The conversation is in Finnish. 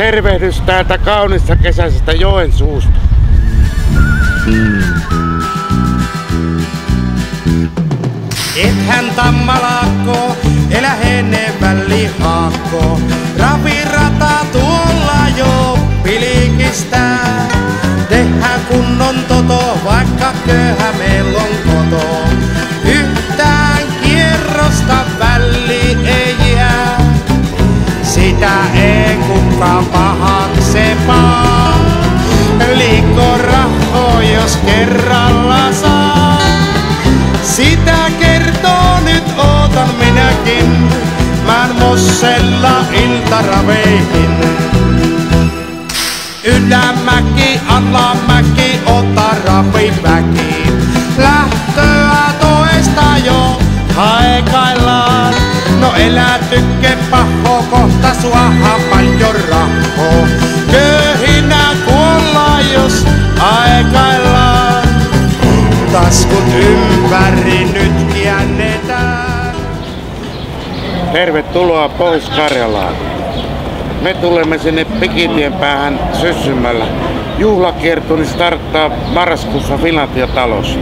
Tervehdys täältä kaunista kesäisestä Joensuusta. Ethän tammalakko, elä henevän lihakko. Ravirata tuolla jo pilikistää. Tehdään kunnon toto, vaikka köyhä meillä on koto. Yhtään kierrosta väli ei jää. Sitä ei kukaan pahaksepaa. Liikko raho, jos kerralla saa. Sitä kertoo nyt ootan minäkin. Mään Mossella iltaraveihin. Ylämäki, alamäki, ota rapimäki. Lähtöä toista jo haekaillaan. No elä tykke paho, kohta suahan paljon raho. Köyhinä kuollaan, jos aikaillaan. Taskut ympäri nyt käännetään. Tervetuloa Pohjois-Karjalaan. Me tulemme sinne Pikitien päähän Syssymällä. Juhlakiertuni starttaa marraskuussa Finlandia-talosta.